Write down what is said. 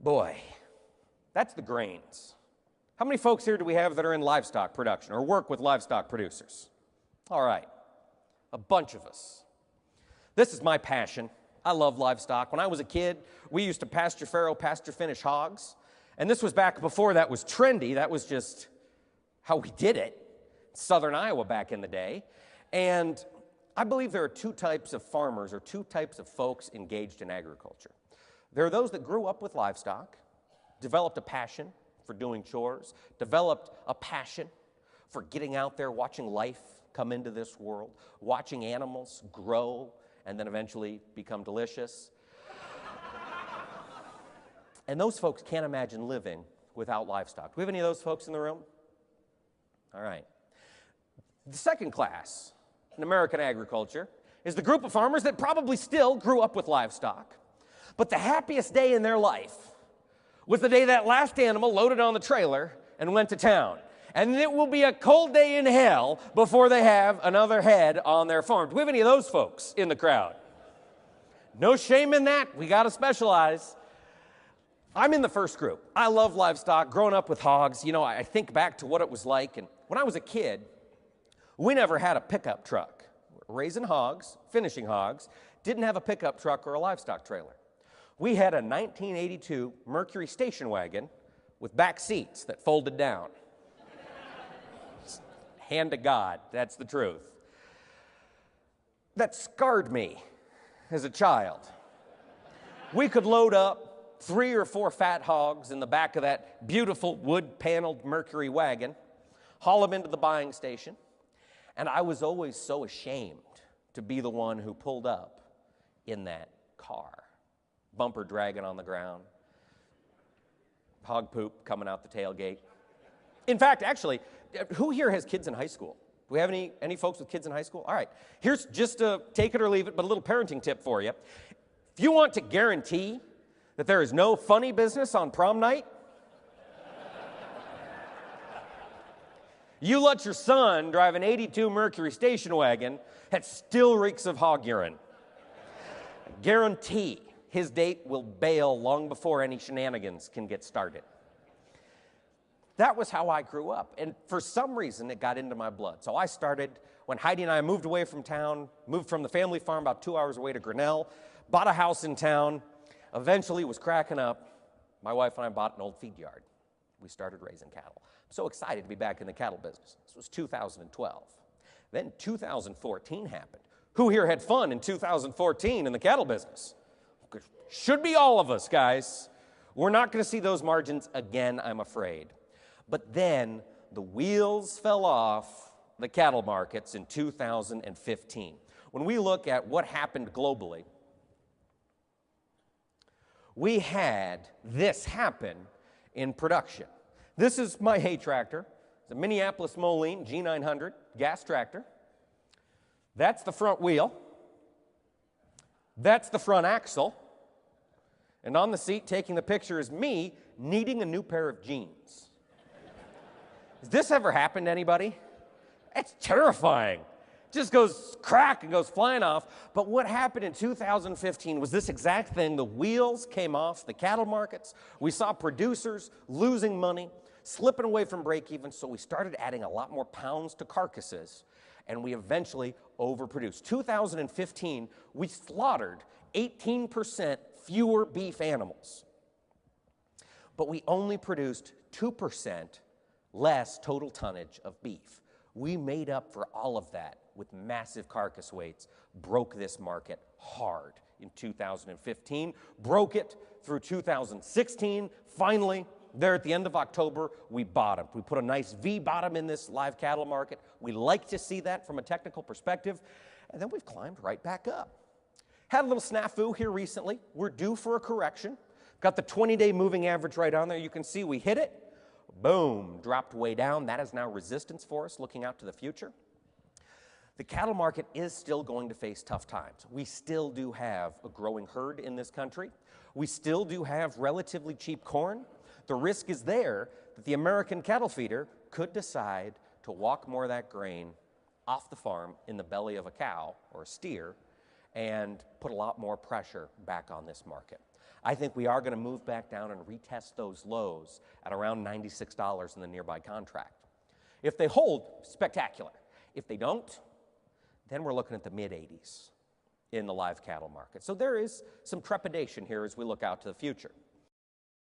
Boy, that's the grains. How many folks here do we have that are in livestock production or work with livestock producers? All right, a bunch of us. This is my passion. I love livestock. When I was a kid, we used to pasture farrow, pasture finish hogs. And this was back before that was trendy. That was just how we did it. Southern Iowa back in the day. And I believe there are two types of farmers or two types of folks engaged in agriculture. There are those that grew up with livestock, developed a passion for doing chores, developed a passion for getting out there, watching life come into this world, watching animals grow and then eventually become delicious. And those folks can't imagine living without livestock. Do we have any of those folks in the room? All right. The second class in American agriculture is the group of farmers that probably still grew up with livestock, but the happiest day in their life was the day that last animal loaded on the trailer and went to town. And it will be a cold day in hell before they have another head on their farm. Do we have any of those folks in the crowd? No shame in that. We got to specialize. I'm in the first group. I love livestock, growing up with hogs. You know, I think back to what it was like. And when I was a kid, we never had a pickup truck. Raising hogs, finishing hogs, didn't have a pickup truck or a livestock trailer. We had a 1982 Mercury station wagon with back seats that folded down. Hand to God, that's the truth. That scarred me as a child. We could load up 3 or 4 fat hogs in the back of that beautiful wood-paneled Mercury wagon, haul them into the buying station, and I was always so ashamed to be the one who pulled up in that car. Bumper dragging on the ground, hog poop coming out the tailgate. In fact, actually, who here has kids in high school? Do we have any folks with kids in high school? All right, here's just a take it or leave it, but a little parenting tip for you. If you want to guarantee that there is no funny business on prom night, you let your son drive an 82 Mercury station wagon that still reeks of hog urine. Guarantee his date will bail long before any shenanigans can get started. That was how I grew up, and for some reason it got into my blood. So I started when Heidi and I moved away from town, moved from the family farm about 2 hours away to Grinnell, bought a house in town, eventually was cracking up. My wife and I bought an old feed yard. We started raising cattle. I'm so excited to be back in the cattle business. This was 2012. Then 2014 happened. Who here had fun in 2014 in the cattle business? Should be all of us, guys. We're not going to see those margins again, I'm afraid. But then the wheels fell off the cattle markets in 2015. When we look at what happened globally, we had this happen in production. This is my hay tractor. It's a Minneapolis Moline G900 gas tractor. That's the front wheel. That's the front axle. And on the seat taking the picture is me needing a new pair of jeans. Has this ever happened to anybody? It's terrifying. It just goes crack and goes flying off. But what happened in 2015 was this exact thing. The wheels came off the cattle markets. We saw producers losing money, slipping away from break even, so we started adding a lot more pounds to carcasses, and we eventually overproduced. 2015, we slaughtered 18% fewer beef animals, but we only produced 2% less total tonnage of beef. We made up for all of that with massive carcass weights, broke this market hard in 2015, broke it through 2016. Finally, there at the end of October, we bottomed. We put a nice V bottom in this live cattle market. We like to see that from a technical perspective, and then we've climbed right back up. Had a little snafu here recently. We're due for a correction. Got the 20-day moving average right on there. You can see we hit it. Boom, dropped way down. That is now resistance for us looking out to the future. The cattle market is still going to face tough times. We still do have a growing herd in this country. We still do have relatively cheap corn. The risk is there that the American cattle feeder could decide to walk more of that grain off the farm in the belly of a cow or a steer and put a lot more pressure back on this market. I think we are going to move back down and retest those lows at around $96 in the nearby contract. If they hold, spectacular. If they don't, then we're looking at the mid-80s in the live cattle market. So there is some trepidation here as we look out to the future.